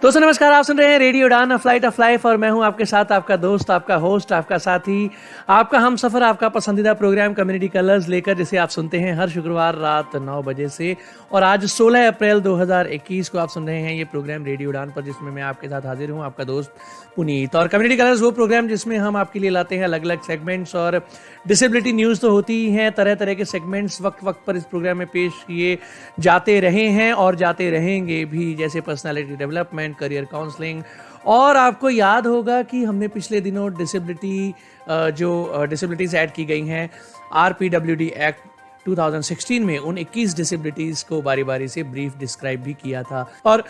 दोस्तों नमस्कार, आप सुन रहे हैं रेडियो उड़ान, अ फ्लाइट ऑफ लाइफ, और मैं हूं आपके साथ आपका दोस्त, आपका होस्ट, आपका साथी, आपका हमसफर, आपका पसंदीदा प्रोग्राम कम्युनिटी कलर्स लेकर, जिसे आप सुनते हैं हर शुक्रवार रात 9 बजे से। और आज 16 अप्रैल 2021 को आप सुन रहे हैं ये प्रोग्राम रेडियो उड़ान पर, जिसमें मैं आपके साथ हाजिर हूं, आपका दोस्त पुनीत। और कम्युनिटी कलर्स वो प्रोग्राम जिसमें हम आपके लिए लाते हैं अलग अलग सेगमेंट्स, और डिसेबिलिटी न्यूज़ तो होती ही हैं, तरह तरह के सेगमेंट्स वक्त वक्त पर इस प्रोग्राम में पेश किए जाते रहे हैं और जाते रहेंगे भी, जैसे पर्सनालिटी डेवलपमेंट, करियर काउंसलिंग। और आपको याद होगा कि हमने पिछले दिनों डिसेबिलिटीज़ ऐड की गई हैं RPWD एक्ट 2016 में, उन 21 डिसेबिलिटीज़ को बारी बारी से ब्रीफ डिस्क्राइब भी किया था। और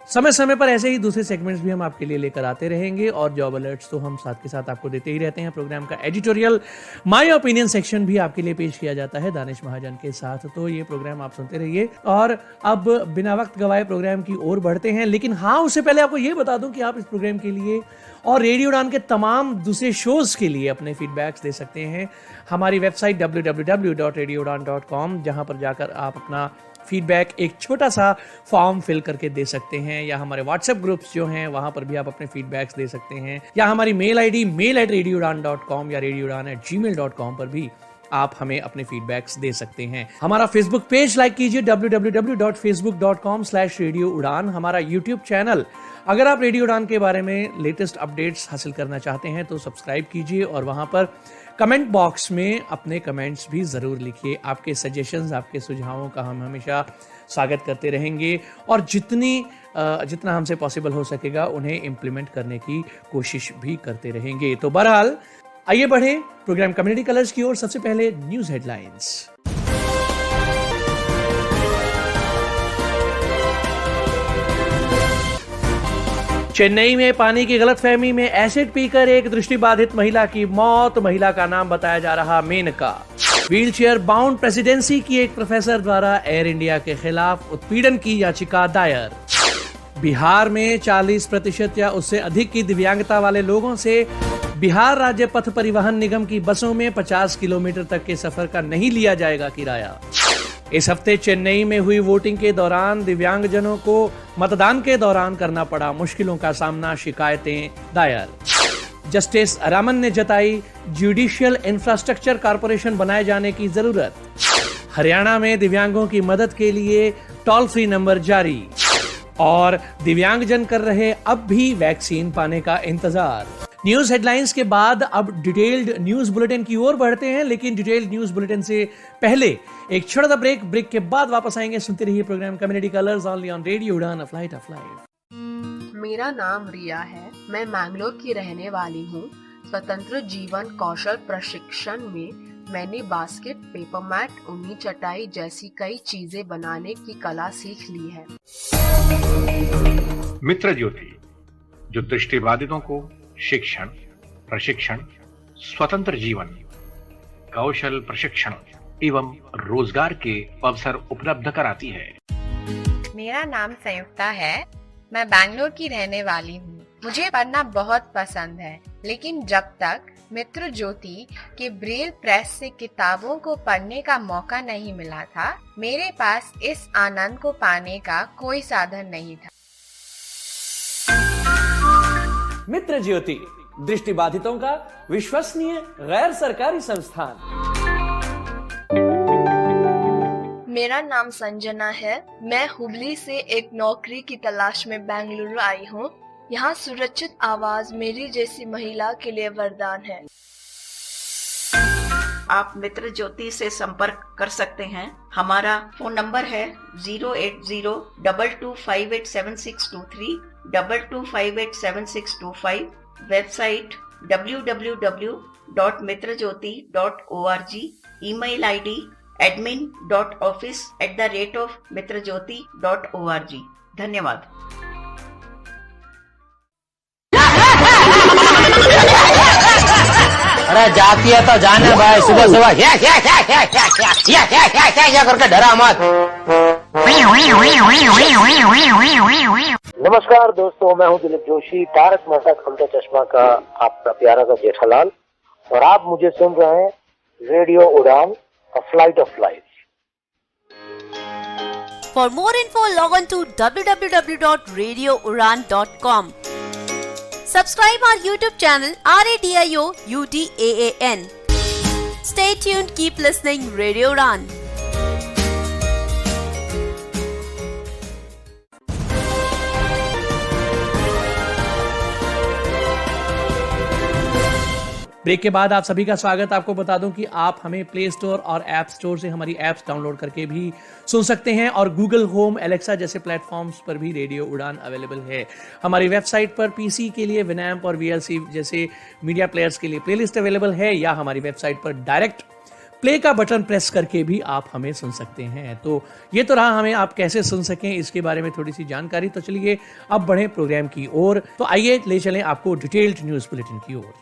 समय समय पर ऐसे ही दूसरे सेगमेंट्स भी हम आपके लिए लेकर आते रहेंगे, और जॉब अलर्ट्स तो हम साथ के साथ आपको देते ही रहते हैं। प्रोग्राम का एडिटोरियल माय ओपिनियन सेक्शन भी आपके लिए पेश किया जाता है दानिश महाजन के साथ। तो ये प्रोग्राम आप सुनते रहिए। और अब बिना वक्त गवाए प्रोग्राम की ओर बढ़ते हैं, लेकिन हाँ, उससे पहले आपको ये बता दूं कि आप इस प्रोग्राम के लिए और रेडियो उड़ान के तमाम दूसरे शोज के लिए अपने फीडबैक्स दे सकते हैं हमारी वेबसाइट www.radioudan.com, जहां पर जाकर आप अपना फीडबैक एक छोटा सा फॉर्म फिल करके दे सकते हैं, या हमारे व्हाट्सएप ग्रुप्स जो हैं वहां पर भी आप अपने फीडबैक्स दे सकते हैं, या हमारी मेल आईडी mail@radioudan.com या radioudan@gmail.com पर भी आप हमें अपने फीडबैक्स दे सकते हैं। हमारा फेसबुक पेज लाइक कीजिए www.facebook.com/radioudan। हमारा यूट्यूब चैनल, अगर आप रेडियो उड़ान के बारे में लेटेस्ट अपडेट्स हासिल करना चाहते हैं तो सब्सक्राइब कीजिए, और वहां पर कमेंट बॉक्स में अपने कमेंट्स भी ज़रूर लिखिए। आपके सजेशंस, आपके सुझावों का हम हमेशा स्वागत करते रहेंगे, और जितना हमसे पॉसिबल हो सकेगा उन्हें इम्प्लीमेंट करने की कोशिश भी करते रहेंगे। तो बहरहाल आइए बढ़े प्रोग्राम कम्युनिटी कलर्स की ओर। सबसे पहले न्यूज़ हेडलाइंस। चेन्नई में पानी की गलतफहमी में एसिड पीकर एक दृष्टिबाधित महिला की मौत। महिला का नाम बताया जा रहा मेनका। व्हीलचेयर बाउंड प्रेसिडेंसी की एक प्रोफेसर द्वारा एयर इंडिया के खिलाफ उत्पीड़न की याचिका दायर। बिहार में 40% या उससे अधिक की दिव्यांगता वाले लोगों से बिहार राज्य पथ परिवहन निगम की बसों में 50 किलोमीटर तक के सफर का नहीं लिया जाएगा किराया। इस हफ्ते चेन्नई में हुई वोटिंग के दौरान दिव्यांगजनों को मतदान के दौरान करना पड़ा मुश्किलों का सामना, शिकायतें दायर। जस्टिस रामन ने जताई जुडिशियल इंफ्रास्ट्रक्चर कॉरपोरेशन बनाए जाने की जरूरत। हरियाणा में दिव्यांगों की मदद के लिए टोल फ्री नंबर जारी, और दिव्यांगजन कर रहे अब भी वैक्सीन पाने का इंतजार। न्यूज हेडलाइंस के बाद अब डिटेल्ड न्यूज बुलेटिन की ओर बढ़ते हैं, लेकिन डिटेल्ड न्यूज बुलेटिन से पहले एक छोटा सा ब्रेक के बाद वापस आएंगे। सुनते रहिए programme community colours only on radio उड़ान, अ फ्लाइट ऑफ लाइफ। मेरा नाम रिया है, मैं मैंगलोर की रहने वाली हूँ। स्वतंत्र जीवन कौशल प्रशिक्षण में मैंने बास्केट, पेपर मैट, ऊनी चटाई जैसी कई चीजें बनाने की कला सीख ली है। मित्र ज्योति, जो दृष्टिबाधितों को शिक्षण, प्रशिक्षण, स्वतंत्र जीवन, कौशल प्रशिक्षण एवं रोजगार के अवसर उपलब्ध कराती है। मेरा नाम संयुक्ता है, मैं बैंगलोर की रहने वाली हूँ। मुझे पढ़ना बहुत पसंद है, लेकिन जब तक मित्र ज्योति के ब्रेल प्रेस से किताबों को पढ़ने का मौका नहीं मिला था, मेरे पास इस आनंद को पाने का कोई साधन नहीं था। मित्र ज्योति, दृष्टिबाधितों का विश्वसनीय गैर सरकारी संस्थान। मेरा नाम संजना है, मैं हुबली से एक नौकरी की तलाश में बेंगलुरु आई हूँ। यहाँ सुरक्षित आवाज मेरी जैसी महिला के लिए वरदान है। आप मित्र ज्योति से संपर्क कर सकते हैं। हमारा फोन नंबर है 08022587623, 22587625। Website www.mitrajyoti.org। Email ID admin.office@mitrajyoti.org। धन्यवाद। अरे जाती है तो जाने भाई, सुबह सुबह क्या करके डरा मत। नमस्कार दोस्तों, मैं हूं दिलीप जोशी, तारक मेहता का उल्टा चश्मा का आपका प्यारा सा जेठालाल, और आप मुझे सुन रहे हैं रेडियो उड़ान, a flight of life. For more info, log on to www.radioudan.com. Subscribe our YouTube channel Radio UDAAN. Stay tuned, keep listening Radio Udan. Break के बाद आप सभी का स्वागत। आपको बता दूं कि आप हमें प्ले स्टोर और ऐप स्टोर से हमारी ऐप्स डाउनलोड करके भी सुन सकते हैं और गूगल होम, एलेक्सा जैसे प्लेटफॉर्म्स पर भी रेडियो उड़ान अवेलेबल है। हमारी वेबसाइट पर पीसी के लिए विनैम्प और वीएलसी जैसे मीडिया प्लेयर्स के लिए प्लेलिस्ट अवेलेबल है, या हमारी वेबसाइट पर डायरेक्ट प्ले का बटन प्रेस करके भी आप हमें सुन सकते हैं। तो ये तो रहा हमें आप कैसे सुन सकें इसके बारे में थोड़ी सी जानकारी। तो चलिए अब बढ़े प्रोग्राम की ओर। तो आइए ले चलें आपको डिटेल्ड न्यूज बुलेटिन की ओर।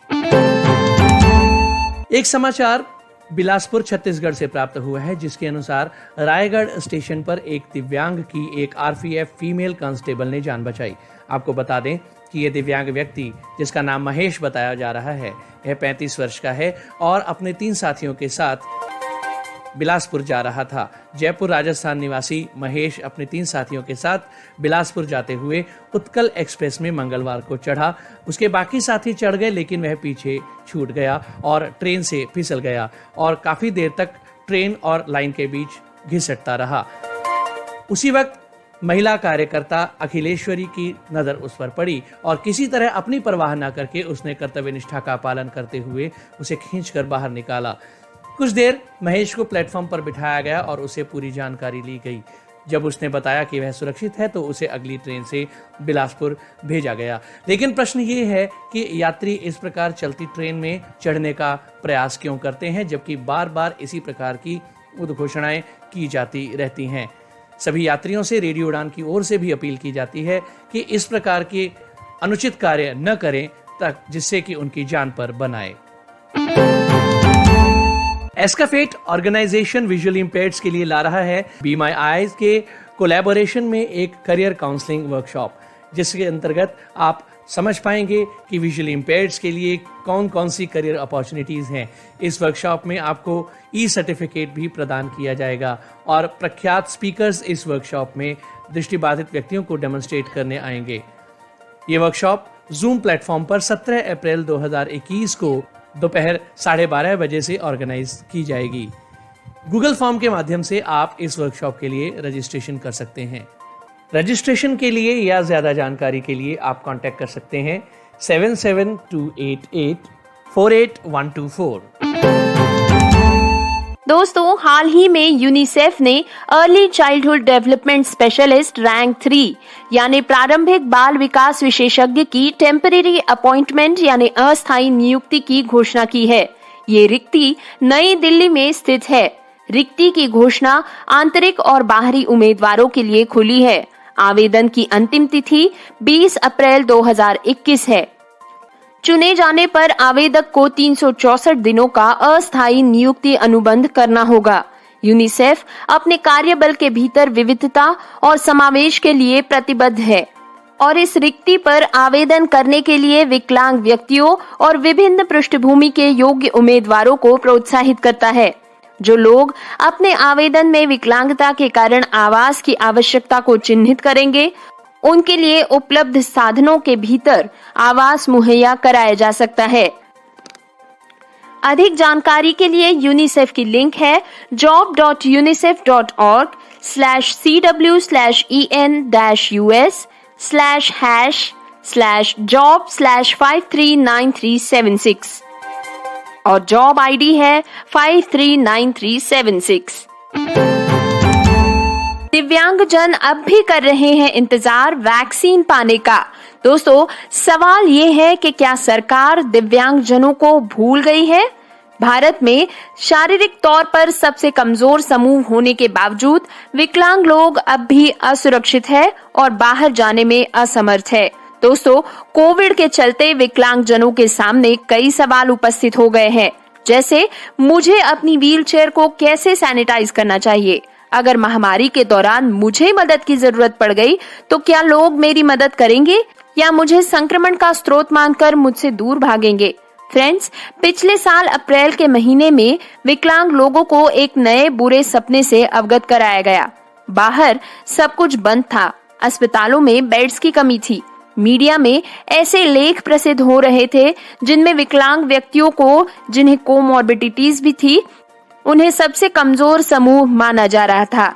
एक समाचार बिलासपुर छत्तीसगढ़ से प्राप्त हुआ है, जिसके अनुसार रायगढ़ स्टेशन पर एक दिव्यांग की एक आरपीएफ फीमेल कांस्टेबल ने जान बचाई। आपको बता दें कि यह दिव्यांग व्यक्ति, जिसका नाम महेश बताया जा रहा है, यह 35 वर्ष का है और अपने 3 साथियों के साथ बिलासपुर जा रहा था। जयपुर राजस्थान निवासी महेश अपने 3 साथियों के साथ बिलासपुर जाते हुए उत्कल एक्सप्रेस में मंगलवार को चढ़ा। उसके बाकी साथी चढ़ गए, लेकिन वह पीछे छूट गया और ट्रेन से फिसल गया और काफी देर तक ट्रेन और लाइन के बीच घिसटता रहा। उसी वक्त महिला कार्यकर्ता अखिलेश्वरी की नजर उस पर पड़ी और किसी तरह अपनी परवाह न करके उसने कर्तव्य निष्ठा का पालन करते हुए उसे खींचकर बाहर निकाला। कुछ देर महेश को प्लेटफॉर्म पर बिठाया गया और उसे पूरी जानकारी ली गई। जब उसने बताया कि वह सुरक्षित है तो उसे अगली ट्रेन से बिलासपुर भेजा गया। लेकिन प्रश्न ये है कि यात्री इस प्रकार चलती ट्रेन में चढ़ने का प्रयास क्यों करते हैं, जबकि बार बार इसी प्रकार की उद्घोषणाएं की जाती रहती हैं। सभी यात्रियों से रेडियो उड़ान की ओर से भी अपील की जाती है कि इस प्रकार के अनुचित कार्य न करें, तक जिससे कि उनकी जान पर बनाए। एस्काफेट ऑर्गेनाइजेशन विजुअल इम्पेयर्ड्स के लिए ला रहा है बी माई आईज के कोलैबोरेशन में एक करियर काउंसलिंग वर्कशॉप, जिसके अंतर्गत आप समझ पाएंगे कि विजुअल इम्पेयर्ड्स के लिए कौन कौन सी करियर अपॉर्चुनिटीज हैं। इस वर्कशॉप में आपको ई सर्टिफिकेट भी प्रदान किया जाएगा और प्रख्यात स्पीकर्स इस वर्कशॉप में दृष्टिबाधित व्यक्तियों को डेमोन्स्ट्रेट करने आएंगे। ये वर्कशॉप जूम प्लेटफॉर्म पर 17 अप्रैल 2021 को दोपहर 12:30 बजे से ऑर्गेनाइज की जाएगी। गूगल फॉर्म के माध्यम से आप इस वर्कशॉप के लिए रजिस्ट्रेशन कर सकते हैं। रजिस्ट्रेशन के लिए या ज्यादा जानकारी के लिए आप कांटेक्ट कर सकते हैं 7728848124। दोस्तों, हाल ही में यूनिसेफ ने early childhood development specialist rank 3 यानी प्रारंभिक बाल विकास विशेषज्ञ की टेम्परेरी अपॉइंटमेंट यानी अस्थायी नियुक्ति की घोषणा की है। ये रिक्ति नई दिल्ली में स्थित है। रिक्ति की घोषणा आंतरिक और बाहरी उम्मीदवारों के लिए खुली है। आवेदन की अंतिम तिथि 20 अप्रैल 2021 है। चुने जाने पर आवेदक को 364 दिनों का अस्थायी नियुक्ति अनुबंध करना होगा। यूनिसेफ अपने कार्यबल के भीतर विविधता और समावेश के लिए प्रतिबद्ध है और इस रिक्ति पर आवेदन करने के लिए विकलांग व्यक्तियों और विभिन्न पृष्ठभूमि के योग्य उम्मीदवारों को प्रोत्साहित करता है। जो लोग अपने आवेदन में विकलांगता के कारण आवास की आवश्यकता को चिन्हित करेंगे, उनके लिए उपलब्ध साधनों के भीतर आवास मुहैया कराया जा सकता है। अधिक जानकारी के लिए यूनिसेफ की लिंक है job.unicef.org/cw/en-us/job/539376 और जॉब आईडी है 539376। दिव्यांगजन अब भी कर रहे हैं इंतजार वैक्सीन पाने का। दोस्तों, सवाल ये है कि क्या सरकार दिव्यांगजनों को भूल गई है? भारत में शारीरिक तौर पर सबसे कमजोर समूह होने के बावजूद विकलांग लोग अब भी असुरक्षित है और बाहर जाने में असमर्थ है। दोस्तों, कोविड के चलते विकलांगजनों के सामने कई सवाल उपस्थित हो गए हैं, जैसे मुझे अपनी व्हीलचेयर को कैसे सैनिटाइज करना चाहिए? अगर महामारी के दौरान मुझे मदद की जरूरत पड़ गई तो क्या लोग मेरी मदद करेंगे या मुझे संक्रमण का स्रोत मानकर मुझसे दूर भागेंगे? फ्रेंड्स, पिछले साल अप्रैल के महीने में विकलांग लोगों को एक नए बुरे सपने से अवगत कराया गया। बाहर सब कुछ बंद था, अस्पतालों में बेड्स की कमी थी। मीडिया में ऐसे लेख प्रसिद्ध हो रहे थे जिनमें विकलांग व्यक्तियों को, जिन्हें कोमॉर्बिडिटीज भी थी, उन्हें सबसे कमजोर समूह माना जा रहा था।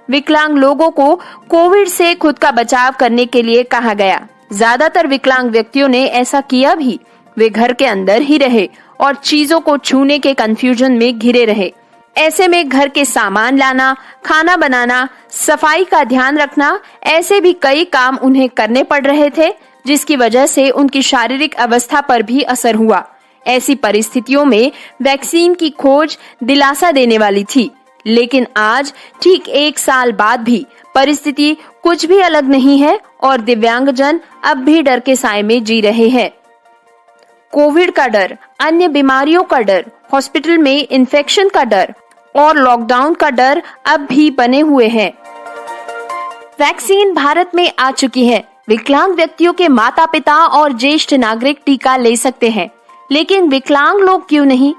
विकलांग लोगों को कोविड से खुद का बचाव करने के लिए कहा गया। ज्यादातर विकलांग व्यक्तियों ने ऐसा किया भी। वे घर के अंदर ही रहे और चीजों को छूने के कंफ्यूजन में घिरे रहे। ऐसे में घर के सामान लाना, खाना बनाना, सफाई का ध्यान रखना, ऐसे भी कई काम उन्हें करने पड़ रहे थे, जिसकी वजह से उनकी शारीरिक अवस्था पर भी असर हुआ। ऐसी परिस्थितियों में वैक्सीन की खोज दिलासा देने वाली थी, लेकिन आज ठीक 1 साल बाद भी परिस्थिति कुछ भी अलग नहीं है और दिव्यांगजन अब भी डर के साए में जी रहे हैं। कोविड का डर, अन्य बीमारियों का डर, हॉस्पिटल में इन्फेक्शन का डर और लॉकडाउन का डर अब भी बने हुए हैं। वैक्सीन भारत में आ चुकी है। विकलांग व्यक्तियों के माता पिता और ज्येष्ठ नागरिक टीका ले सकते हैं, लेकिन विकलांग लोग क्यों नहीं?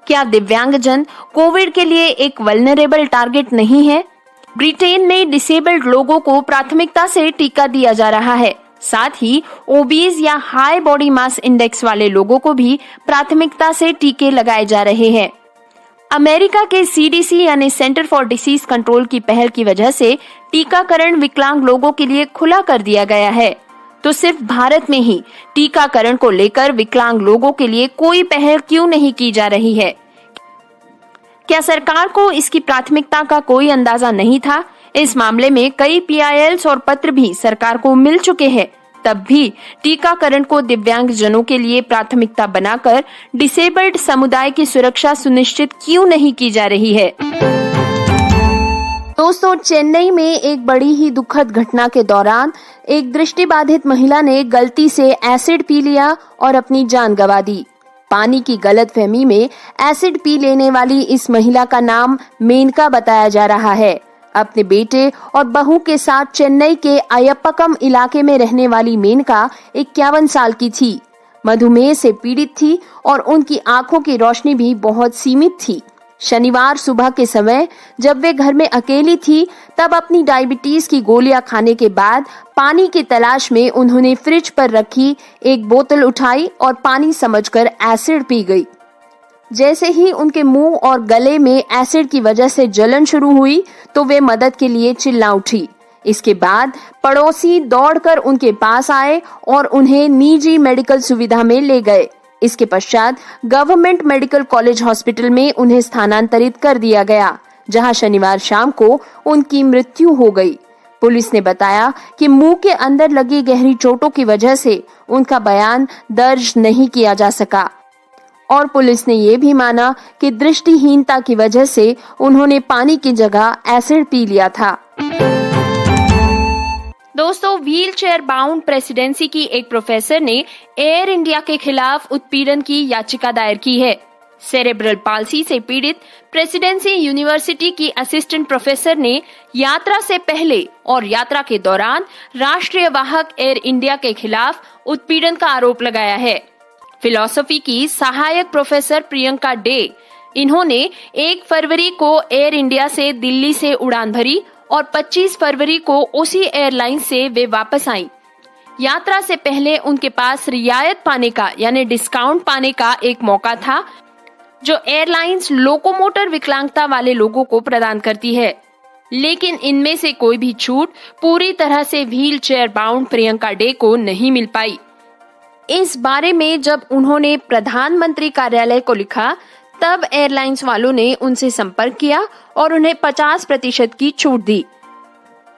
क्या दिव्यांगजन कोविड के लिए एक वल्नरेबल टारगेट नहीं है? ब्रिटेन में डिसेबल्ड लोगों को प्राथमिकता से टीका दिया जा रहा है। साथ ही ओबीज या हाई बॉडी मास इंडेक्स वाले लोगों को भी प्राथमिकता से टीके लगाए जा रहे हैं। अमेरिका के सीडीसी यानी सेंटर फॉर डिसीज कंट्रोल की पहल की वजह से टीकाकरण विकलांग लोगों के लिए खुला कर दिया गया है। तो सिर्फ भारत में ही टीकाकरण को लेकर विकलांग लोगों के लिए कोई पहल क्यों नहीं की जा रही है? क्या सरकार को इसकी प्राथमिकता का कोई अंदाजा नहीं था? इस मामले में कई PILs और पत्र भी सरकार को मिल चुके हैं। तब भी टीकाकरण को दिव्यांगजनों के लिए प्राथमिकता बनाकर डिसेबल्ड समुदाय की सुरक्षा सुनिश्चित क्यों नहीं की जा रही है? दोस्तों, चेन्नई में एक बड़ी ही दुखद घटना के दौरान एक दृष्टिबाधित महिला ने गलती से एसिड पी लिया और अपनी जान गंवा दी। पानी की गलतफहमी में एसिड पी लेने वाली इस महिला का नाम मेनका बताया जा रहा है। अपने बेटे और बहू के साथ चेन्नई के अयप्पकम इलाके में रहने वाली मेनका 51 साल की थी। मधुमेह से पीड़ित थी और उनकी आंखों की रोशनी भी बहुत सीमित थी। शनिवार सुबह के समय जब वे घर में अकेली थी, तब अपनी डायबिटीज की गोलियां खाने के बाद पानी की तलाश में उन्होंने फ्रिज पर रखी एक बोतल उठाई और पानी समझकर एसिड पी गई। जैसे ही उनके मुंह और गले में एसिड की वजह से जलन शुरू हुई तो वे मदद के लिए चिल्ला उठी। इसके बाद पड़ोसी दौड़कर उनके पास आए और उन्हें निजी मेडिकल सुविधा में ले गए। इसके पश्चात गवर्नमेंट मेडिकल कॉलेज हॉस्पिटल में उन्हें स्थानांतरित कर दिया गया, जहां शनिवार शाम को उनकी मृत्यु हो गई। पुलिस ने बताया कि मुंह के अंदर लगी गहरी चोटों की वजह से उनका बयान दर्ज नहीं किया जा सका और पुलिस ने ये भी माना कि दृष्टिहीनता की वजह से उन्होंने पानी की जगह एसिड पी लिया था। दोस्तों, व्हील चेयर बाउंड प्रेसिडेंसी की एक प्रोफेसर ने एयर इंडिया के खिलाफ उत्पीड़न की याचिका दायर की है। सेरेब्रल पाल्सी से पीड़ित प्रेसिडेंसी यूनिवर्सिटी की असिस्टेंट प्रोफेसर ने यात्रा से पहले और यात्रा के दौरान राष्ट्रीय वाहक एयर इंडिया के खिलाफ उत्पीड़न का आरोप लगाया है। फिलॉसफी की सहायक प्रोफेसर प्रियंका डे, इन्होंने 1 फरवरी को एयर इंडिया से दिल्ली से उड़ान भरी और 25 फरवरी को उसी एयरलाइन से वे वापस आईं। यात्रा से पहले उनके पास रियायत पाने का यानी डिस्काउंट पाने का एक मौका था, जो एयरलाइंस लोकोमोटर विकलांगता वाले लोगों को प्रदान करती है। लेकिन इनमें से कोई भी छूट पूरी तरह से wheel chair bound Priyanka day को नहीं मिल पाई। इस बारे में जब उन्होंने प्रधानमंत्री कार्यालय को लिखा, तब एयरलाइंस वालों ने उनसे संपर्क किया और उन्हें 50% की छूट दी।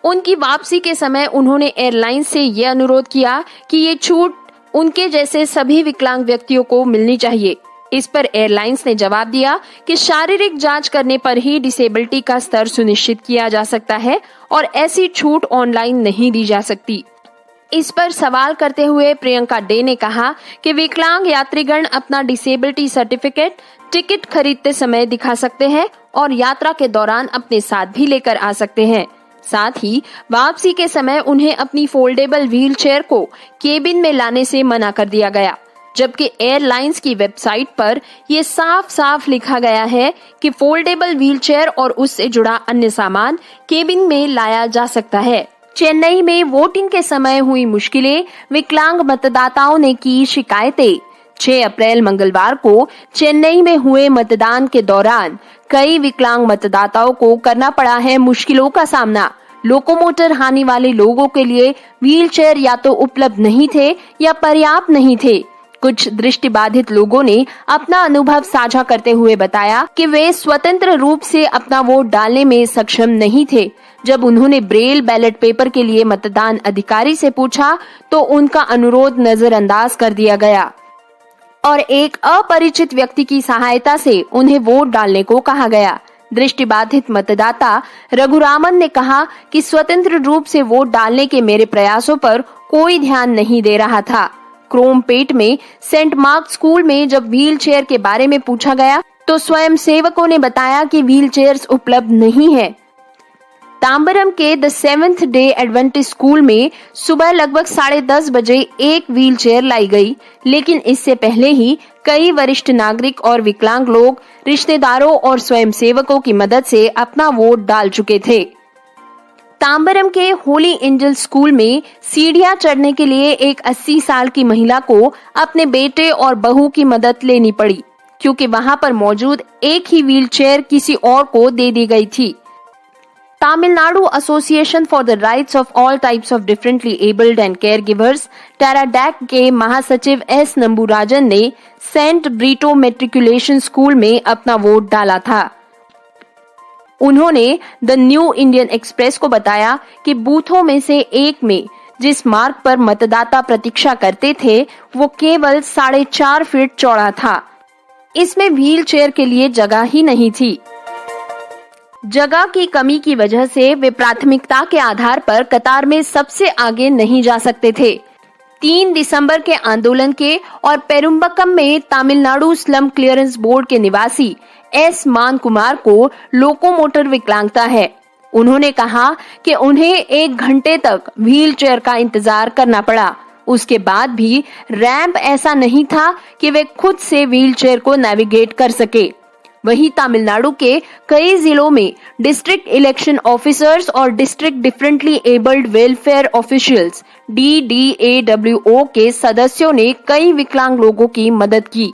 उनकी वापसी के समय उन्होंने एयरलाइंस से ये अनुरोध किया कि ये छूट उनके जैसे सभी विकलांग व्यक्तियों को मिलनी चाहिए। इस पर एयरलाइंस ने जवाब दिया कि शारीरिक जांच करने पर ही डिसेबिलिटी का स्तर सुनिश्चित किया जा सकता है और ऐसी छूट ऑनलाइन नहीं दी जा सकती। इस पर सवाल करते हुए प्रियंका डे ने कहा कि विकलांग यात्रीगण अपना डिसेबिलिटी सर्टिफिकेट टिकट खरीदते समय दिखा सकते हैं और यात्रा के दौरान अपने साथ भी लेकर आ सकते हैं। साथ ही वापसी के समय उन्हें अपनी फोल्डेबल व्हील चेयर को केबिन में लाने से मना कर दिया गया। जबकि एयरलाइंस की वेबसाइट पर ये साफ साफ लिखा गया है कि फोल्डेबल व्हीलचेयर और उससे जुड़ा अन्य सामान केबिन में लाया जा सकता है। चेन्नई में वोटिंग के समय हुई मुश्किलें, विकलांग मतदाताओं ने की शिकायतें। 6 अप्रैल मंगलवार को चेन्नई में हुए मतदान के दौरान कई विकलांग मतदाताओं को करना पड़ा है मुश्किलों का सामना। लोकोमोटर हानि वाले लोगों के लिए व्हीलचेयर या तो उपलब्ध नहीं थे या पर्याप्त नहीं थे। कुछ दृष्टिबाधित लोगों ने अपना अनुभव साझा करते हुए बताया कि वे स्वतंत्र रूप से अपना वोट डालने में सक्षम नहीं थे। जब उन्होंने ब्रेल बैलेट पेपर के लिए मतदान अधिकारी से पूछा तो उनका अनुरोध नजरअंदाज कर दिया गया और एक अपरिचित व्यक्ति की सहायता से उन्हें वोट डालने को कहा गया। दृष्टिबाधित मतदाता रघुरामन ने कहा कि स्वतंत्र रूप से वोट डालने के मेरे प्रयासों पर कोई ध्यान नहीं दे रहा था। क्रोमपेट में सेंट मार्क स्कूल में जब व्हील चेयर के बारे में पूछा गया तो स्वयं सेवकों ने बताया कि व्हील चेयर्स उपलब्ध नहीं है। तांबरम के the 7th day Adventist school में सुबह लगभग 10:30 बजे एक व्हील चेयर लाई गई, लेकिन इससे पहले ही कई वरिष्ठ नागरिक और विकलांग लोग रिश्तेदारों और स्वयंसेवकों की मदद से अपना वोट डाल चुके थे। तांबरम के होली एंजल स्कूल में सीढ़ियां चढ़ने के लिए एक 80 साल की महिला को अपने बेटे और बहू की मदद लेनी पड़ी, क्योंकि वहां पर मौजूद एक ही व्हील चेयर किसी और को दे दी गई थी। Tamil Nadu association for the rights of all types of differently abled and care givers टेराडैक के महासचिव एस नंबूराजन ने सेंट ब्रिटो मैट्रिकुलेशन स्कूल में अपना वोट डाला था। उन्होंने द न्यू इंडियन एक्सप्रेस को बताया कि बूथों में से एक में जिस मार्ग पर मतदाता प्रतीक्षा करते थे वो केवल 4.5 फीट चौड़ा था। इसमें व्हील चेयर के लिए जगह ही नहीं थी। जगह की कमी की वजह से वे प्राथमिकता के आधार पर कतार में सबसे आगे नहीं जा सकते थे। 3 दिसंबर के आंदोलन के और पेरुम्बक्कम में तमिलनाडु स्लम क्लियरेंस बोर्ड के निवासी एस मान कुमार को लोकोमोटर विकलांगता है। उन्होंने कहा कि उन्हें 1 घंटे तक व्हील चेयर का इंतजार करना पड़ा। उसके बाद भी रैंप ऐसा नहीं था कि वे खुद से व्हील चेयर को नेविगेट कर सके। वहीं तमिलनाडु के कई जिलों में डिस्ट्रिक्ट इलेक्शन ऑफिसर्स और district differently abled welfare officials DDAWO के सदस्यों ने कई विकलांग लोगों की मदद की।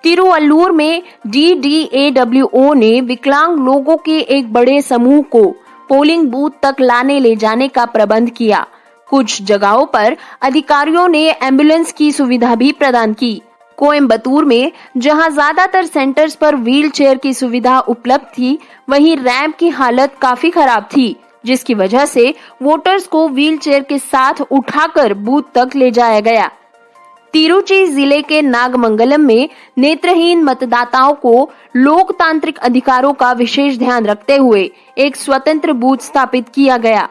तिरुवल्लुर में DDAWO ने विकलांग लोगों के एक बड़े समूह को पोलिंग बूथ तक लाने ले जाने का प्रबंध किया। कुछ जगहों पर अधिकारियों ने एम्बुलेंस की सुविधा भी प्रदान की। कोयम्बतूर में जहां ज्यादातर सेंटर्स पर व्हील चेयर की सुविधा उपलब्ध थी, वहीं रैंप की हालत काफी खराब थी, जिसकी वजह से वोटर्स को व्हील चेयर के साथ उठाकर बूथ तक ले जाया गया। तिरुचि जिले के नागमंगलम में नेत्रहीन मतदाताओं को लोकतांत्रिक अधिकारों का विशेष ध्यान रखते हुए एक स्वतंत्र बूथ स्थापित किया गया।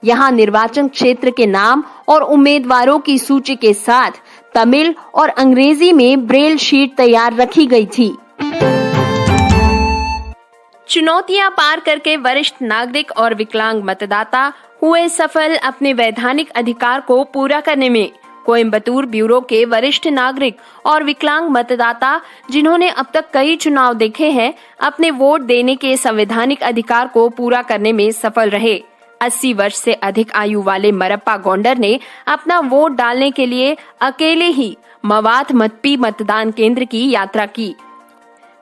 यहाँ निर्वाचन क्षेत्र के नाम और उम्मीदवारों की सूची के साथ तमिल और अंग्रेजी में ब्रेल शीट तैयार रखी गई थी। चुनौतियां पार करके वरिष्ठ नागरिक और विकलांग मतदाता हुए सफल अपने वैधानिक अधिकार को पूरा करने में। कोयम्बतूर ब्यूरो के वरिष्ठ नागरिक और विकलांग मतदाता जिन्होंने अब तक कई चुनाव देखे हैं, अपने वोट देने के संवैधानिक अधिकार को पूरा करने में सफल रहे। 80 वर्ष से अधिक आयु वाले मरप्पा गौंडर ने अपना वोट डालने के लिए अकेले ही मवात मत्पी मतदान केंद्र की यात्रा की।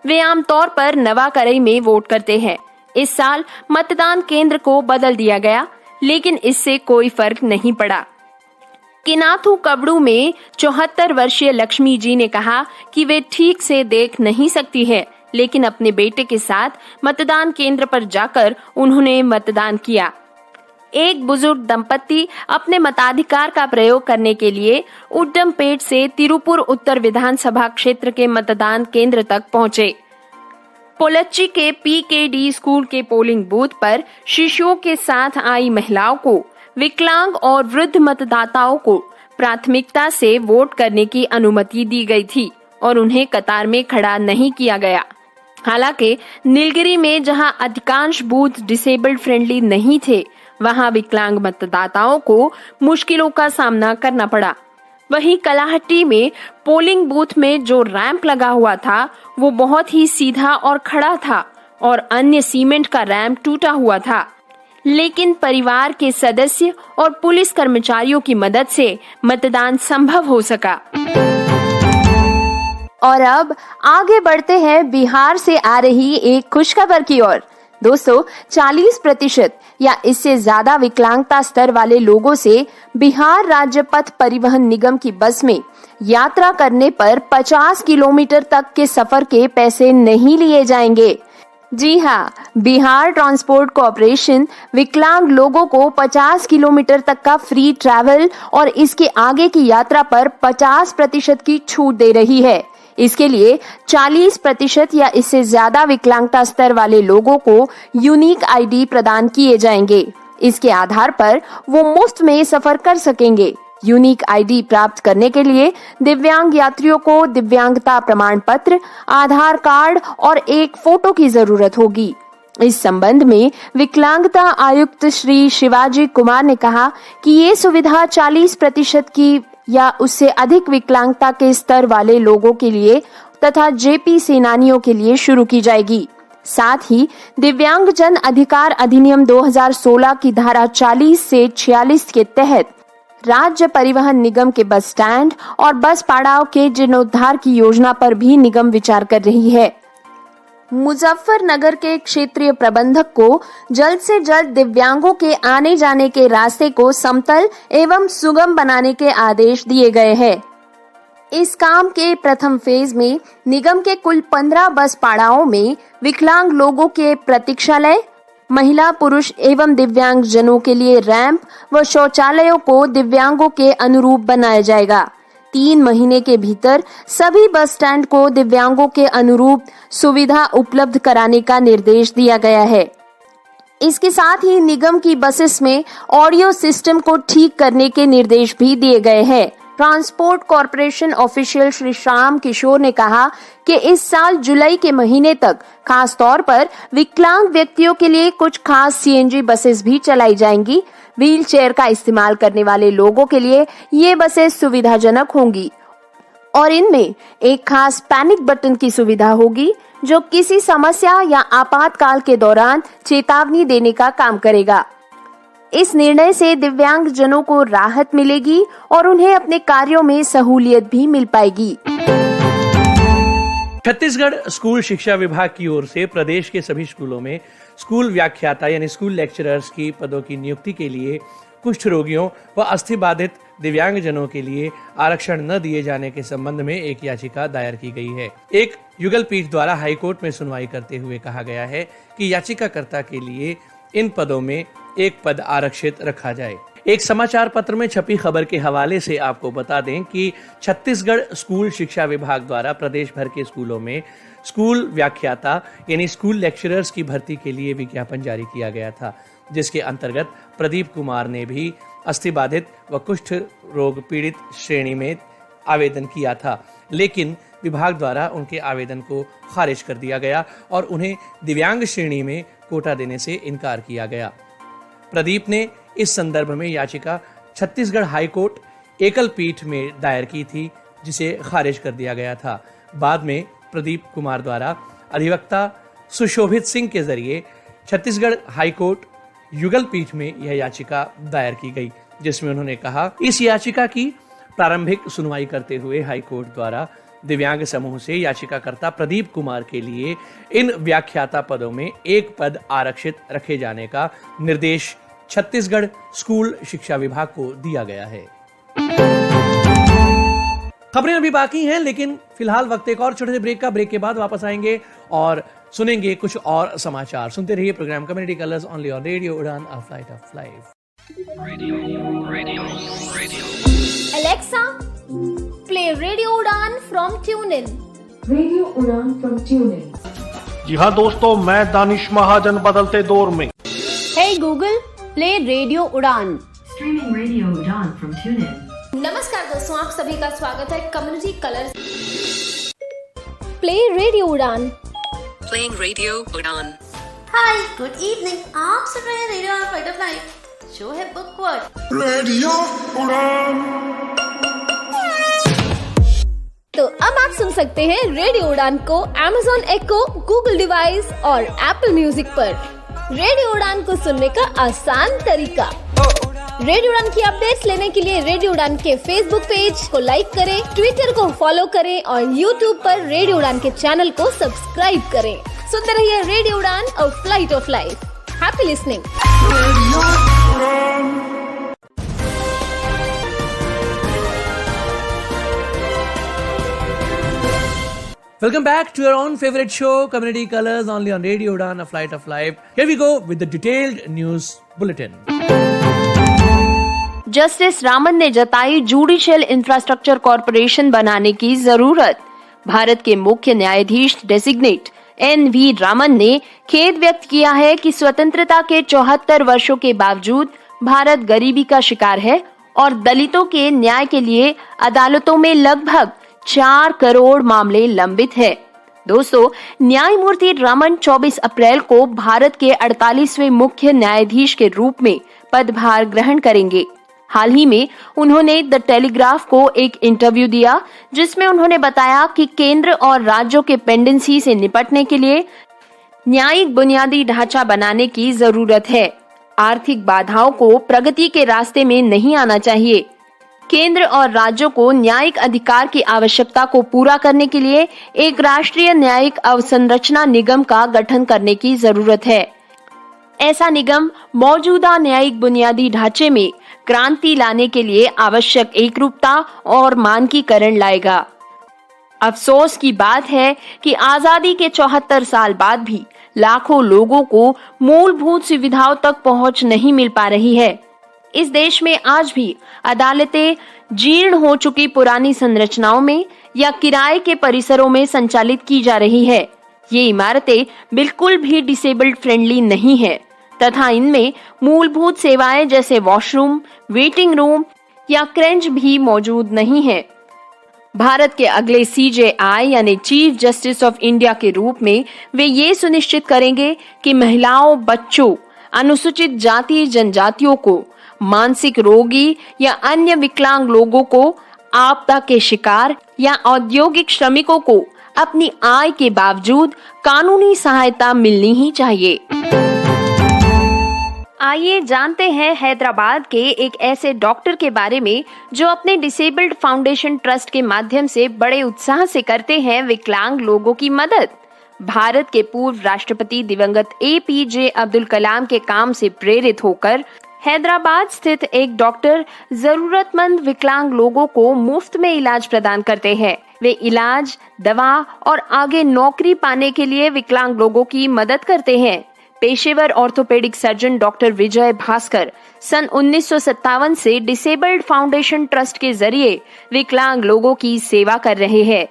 वे आमतौर पर नवाकरई में वोट करते हैं। इस साल मतदान केंद्र को बदल दिया गया, लेकिन इससे कोई फर्क नहीं पड़ा। किनाथू कबड़ू में 74 वर्षीय लक्ष्मी जी ने कहा कि वे ठीक से देख नहीं सकती है, लेकिन अपने बेटे के साथ मतदान केंद्र पर जाकर उन्होंने मतदान किया। एक बुजुर्ग दंपत्ति अपने मताधिकार का प्रयोग करने के लिए उड्डमपेट से तिरुपुर उत्तर विधानसभा क्षेत्र के मतदान केंद्र तक पहुंचे। पोलच्ची के PKD स्कूल के पोलिंग बूथ पर शिशुओं के साथ आई महिलाओं को, विकलांग और वृद्ध मतदाताओं को प्राथमिकता से वोट करने की अनुमति दी गई थी और उन्हें कतार में खड़ा नहीं किया गया। हालांकि नीलगिरी में जहां अधिकांश बूथ डिसेबल्ड फ्रेंडली नहीं थे, वहां विकलांग मतदाताओं को मुश्किलों का सामना करना पड़ा। वहीं कलाहट्टी में पोलिंग बूथ में जो रैंप लगा हुआ था वो बहुत ही सीधा और खड़ा था और अन्य सीमेंट का रैंप टूटा हुआ था, लेकिन परिवार के सदस्य और पुलिस कर्मचारियों की मदद से मतदान संभव हो सका। और अब आगे बढ़ते हैं बिहार से आ रही एक खुशखबर की ओर। दोस्तों, 40% या इससे ज्यादा विकलांगता स्तर वाले लोगों से बिहार राज्य पथ परिवहन निगम की बस में यात्रा करने पर 50 किलोमीटर तक के सफर के पैसे नहीं लिए जाएंगे। जी हाँ, बिहार ट्रांसपोर्ट कॉर्पोरेशन विकलांग लोगों को 50 किलोमीटर तक का फ्री ट्रैवल और इसके आगे की यात्रा पर 50% की छूट दे रही है। इसके लिए 40% या इससे ज्यादा विकलांगता स्तर वाले लोगों को यूनिक आईडी प्रदान किए जाएंगे। इसके आधार पर वो मुफ्त में सफर कर सकेंगे। यूनिक आईडी प्राप्त करने के लिए दिव्यांग यात्रियों को दिव्यांगता प्रमाण पत्र, आधार कार्ड और एक फोटो की जरूरत होगी। इस संबंध में विकलांगता आयुक्त श्री शिवाजी कुमार ने कहा कि ये सुविधा 40% की या उससे अधिक विकलांगता के स्तर वाले लोगों के लिए तथा जेपी सेनानियों के लिए शुरू की जाएगी। साथ ही दिव्यांग जन अधिकार अधिनियम 2016 की धारा 40 से 46 के तहत राज्य परिवहन निगम के बस स्टैंड और बस पड़ाव के जीर्णोद्धार की योजना पर भी निगम विचार कर रही है। मुजफ्फरनगर के क्षेत्रीय प्रबंधक को जल्द से जल्द दिव्यांगों के आने जाने के रास्ते को समतल एवं सुगम बनाने के आदेश दिए गए हैं। इस काम के प्रथम फेज में निगम के कुल 15 बस पड़ावों में विकलांग लोगों के प्रतीक्षालय, महिला पुरुष एवं दिव्यांग जनों के लिए रैंप व शौचालयों को दिव्यांगों के अनुरूप बनाया जाएगा। 3 महीने के भीतर सभी बस स्टैंड को दिव्यांगों के अनुरूप सुविधा उपलब्ध कराने का निर्देश दिया गया है। इसके साथ ही निगम की बसेस में ऑडियो सिस्टम को ठीक करने के निर्देश भी दिए गए हैं। Transport corporation official Shri Shyam Kishore ने कहा कि इस साल जुलाई के महीने तक खास तौर पर विकलांग व्यक्तियों के लिए कुछ खास सीएनजी बसेस भी चलाई जाएंगी। व्हील चेयर का इस्तेमाल करने वाले लोगों के लिए ये बसेस सुविधाजनक होंगी और इनमें एक खास पैनिक बटन की सुविधा होगी जो किसी समस्या या आपातकाल के दौरान चेतावनी देने का काम करेगा। इस निर्णय से दिव्यांग जनों को राहत मिलेगी और उन्हें अपने कार्यों में सहूलियत भी मिल पाएगी। छत्तीसगढ़ स्कूल शिक्षा विभाग की ओर से प्रदेश के सभी स्कूलों में स्कूल व्याख्याता यानी स्कूल लेक्चरर्स की पदों की नियुक्ति के लिए कुष्ठ रोगियों व अस्थि बाधित दिव्यांग जनों के लिए आरक्षण न दिए जाने के संबंध में एक याचिका दायर की गई है। एक युगल पीठ द्वारा हाईकोर्ट में सुनवाई करते हुए कहा गया है कि याचिकाकर्ता के लिए इन पदों में एक पद आरक्षित रखा जाए। एक समाचार पत्र में छपी खबर के हवाले से आपको बता दें कि छत्तीसगढ़ स्कूल शिक्षा विभाग द्वारा प्रदेश भर के स्कूलों में स्कूल व्याख्याता यानी स्कूल लेक्चरर्स की भर्ती के लिए विज्ञापन जारी किया गया था, जिसके अंतर्गत प्रदीप कुमार ने भी अस्थि बाधित व कुष्ठ रोग पीड़ित श्रेणी में आवेदन किया था, लेकिन विभाग द्वारा उनके आवेदन को खारिज कर दिया गया और उन्हें दिव्यांग श्रेणी में कोटा देने से इनकार किया गया। प्रदीप ने इस संदर्भ में याचिका छत्तीसगढ़ हाईकोर्ट एकल पीठ में दायर की थी, जिसे खारिज कर दिया गया था। बाद में प्रदीप कुमार द्वारा अधिवक्ता सुशोभित सिंह के जरिए छत्तीसगढ़ हाईकोर्ट युगल पीठ में यह याचिका दायर की गई, जिसमें उन्होंने कहा इस याचिका की प्रारंभिक सुनवाई करते हुए हाईकोर्ट द्वारा दिव्यांग समूह से याचिकाकर्ता प्रदीप कुमार के लिए इन व्याख्याता पदों में एक पद आरक्षित रखे जाने का निर्देश छत्तीसगढ़ स्कूल शिक्षा विभाग को दिया गया है। खबरें अभी बाकी हैं, लेकिन फिलहाल वक्त एक और छोटे से ब्रेक का। ब्रेक के बाद वापस आएंगे और सुनेंगे कुछ और समाचार। सुनते रहिए programme community colours only on radio उड़ान, a flight of life. Alexa, play Radio Udan from TuneIn. Radio Udan from TuneIn. जी हाँ दोस्तों, मैं दानिश महाजन बदलते दौर में। Hey Google, play Radio Udan. Streaming Radio Udan from TuneIn. नमस्कार दोस्तों, आप सभी का स्वागत है community colours. Play Radio Udan. Playing Radio Udan. Hi, good evening. आप सुन रहे हैं रेडियो और फ्लाइट ऑफ लाइफ। शो है बुकवर्ड। रेडियो उड़ान सुन सकते हैं रेडियो उड़ान को Amazon Echo, Google डिवाइस और Apple म्यूजिक पर। रेडियो उड़ान को सुनने का आसान तरीका। रेडियो उड़ान की अपडेट्स लेने के लिए रेडियो उड़ान के फेसबुक पेज को लाइक करें, ट्विटर को फॉलो करें और यूट्यूब पर रेडियो उड़ान के चैनल को सब्सक्राइब करें। सुनते रहिए रेडियो उड़ान, a flight of life. Happy listening. Welcome back to your own favorite show, Community Colors, only on Radio Udan, a flight of life. Here we go with the detailed news bulletin. Justice Raman ने जताई judicial infrastructure corporation बनाने की जरूरत। भारत के मुख्य न्यायाधीश designate NV. Raman ने खेद व्यक्त किया है कि स्वतंत्रता के 74 वर्षों के बावजूद भारत गरीबी का शिकार है और दलितों के न्याय के लिए अदालतों में लगभग 4 करोड़ मामले लंबित है। दोस्तों, न्यायमूर्ति रामन 24 अप्रैल को भारत के 48वें मुख्य न्यायाधीश के रूप में पदभार ग्रहण करेंगे। हाल ही में उन्होंने द टेलीग्राफ को एक इंटरव्यू दिया, जिसमें उन्होंने बताया कि केंद्र और राज्यों के पेंडेंसी से निपटने के लिए न्यायिक बुनियादी ढांचा बनाने की जरूरत है। आर्थिक बाधाओं को प्रगति के रास्ते में नहीं आना चाहिए। केंद्र और राज्यों को न्यायिक अधिकार की आवश्यकता को पूरा करने के लिए एक राष्ट्रीय न्यायिक अवसंरचना निगम का गठन करने की जरूरत है। ऐसा निगम मौजूदा न्यायिक बुनियादी ढांचे में क्रांति लाने के लिए आवश्यक एकरूपता और मानकीकरण लाएगा। अफसोस की बात है कि आजादी के 74 साल बाद भी लाखों लोगों को मूलभूत सुविधाओं तक पहुंच नहीं मिल पा रही है। इस देश में आज भी अदालतें जीर्ण हो चुकी पुरानी संरचनाओं में या किराए के परिसरों में संचालित की जा रही है। ये इमारतें बिल्कुल भी डिसेबल्ड फ्रेंडली नहीं है तथा इनमें मूलभूत सेवाएं जैसे वॉशरूम, वेटिंग रूम या क्रेंच भी मौजूद नहीं है। भारत के अगले CJI यानी चीफ जस्टिस ऑफ इंडिया के रूप में वे ये सुनिश्चित करेंगे कि महिलाओं, बच्चों, अनुसूचित जाति जनजातियों को, मानसिक रोगी या अन्य विकलांग लोगों को, आपदा के शिकार या औद्योगिक श्रमिकों को अपनी आय के बावजूद कानूनी सहायता मिलनी ही चाहिए। आइए जानते हैं हैदराबाद के एक ऐसे डॉक्टर के बारे में जो अपने डिसेबल्ड फाउंडेशन ट्रस्ट के माध्यम से बड़े उत्साह से करते हैं विकलांग लोगों की मदद। भारत के पूर्व राष्ट्रपति दिवंगत APJ अब्दुल कलाम के काम से प्रेरित होकर हैदराबाद स्थित एक डॉक्टर जरूरतमंद विकलांग लोगों को मुफ्त में इलाज प्रदान करते हैं। वे इलाज, दवा और आगे नौकरी पाने के लिए विकलांग लोगों की मदद करते हैं। पेशेवर ऑर्थोपेडिक सर्जन डॉक्टर विजय भास्कर सन 1957 से डिसेबल्ड फाउंडेशन ट्रस्ट के जरिए विकलांग लोगों की सेवा कर रहे हैं।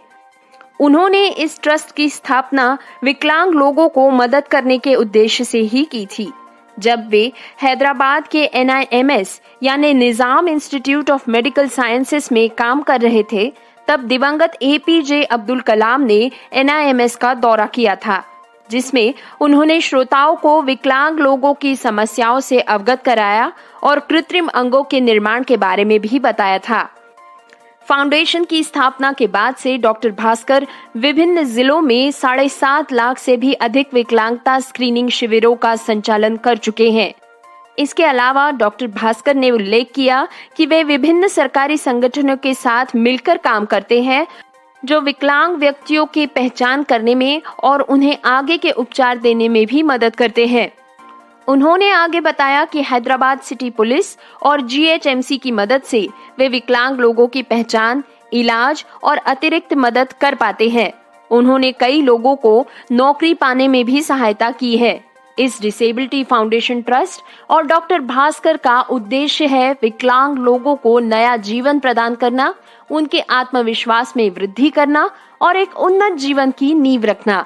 उन्होंने इस ट्रस्ट की स्थापना विकलांग लोगों को मदद करने के उद्देश्य से ही की थी। जब वे हैदराबाद के NIMS यानी निजाम इंस्टीट्यूट ऑफ मेडिकल साइंसेस में काम कर रहे थे, तब दिवंगत APJ अब्दुल कलाम ने NIMS का दौरा किया था, जिसमें उन्होंने श्रोताओं को विकलांग लोगों की समस्याओं से अवगत कराया और कृत्रिम अंगों के निर्माण के बारे में भी बताया था। फाउंडेशन की स्थापना के बाद से डॉक्टर भास्कर विभिन्न जिलों में 7.5 लाख से भी अधिक विकलांगता स्क्रीनिंग शिविरों का संचालन कर चुके हैं। इसके अलावा डॉक्टर भास्कर ने उल्लेख किया कि वे विभिन्न सरकारी संगठनों के साथ मिलकर काम करते हैं, जो विकलांग व्यक्तियों की पहचान करने में और उन्हें आगे के उपचार देने में भी मदद करते हैं। उन्होंने आगे बताया कि हैदराबाद सिटी पुलिस और GHMC की मदद से वे विकलांग लोगों की पहचान, इलाज और अतिरिक्त मदद कर पाते हैं। उन्होंने कई लोगों को नौकरी पाने में भी सहायता की है। इस डिसेबिलिटी फाउंडेशन ट्रस्ट और डॉक्टर भास्कर का उद्देश्य है विकलांग लोगों को नया जीवन प्रदान करना, उनके आत्मविश्वास में वृद्धि करना और एक उन्नत जीवन की नींव रखना।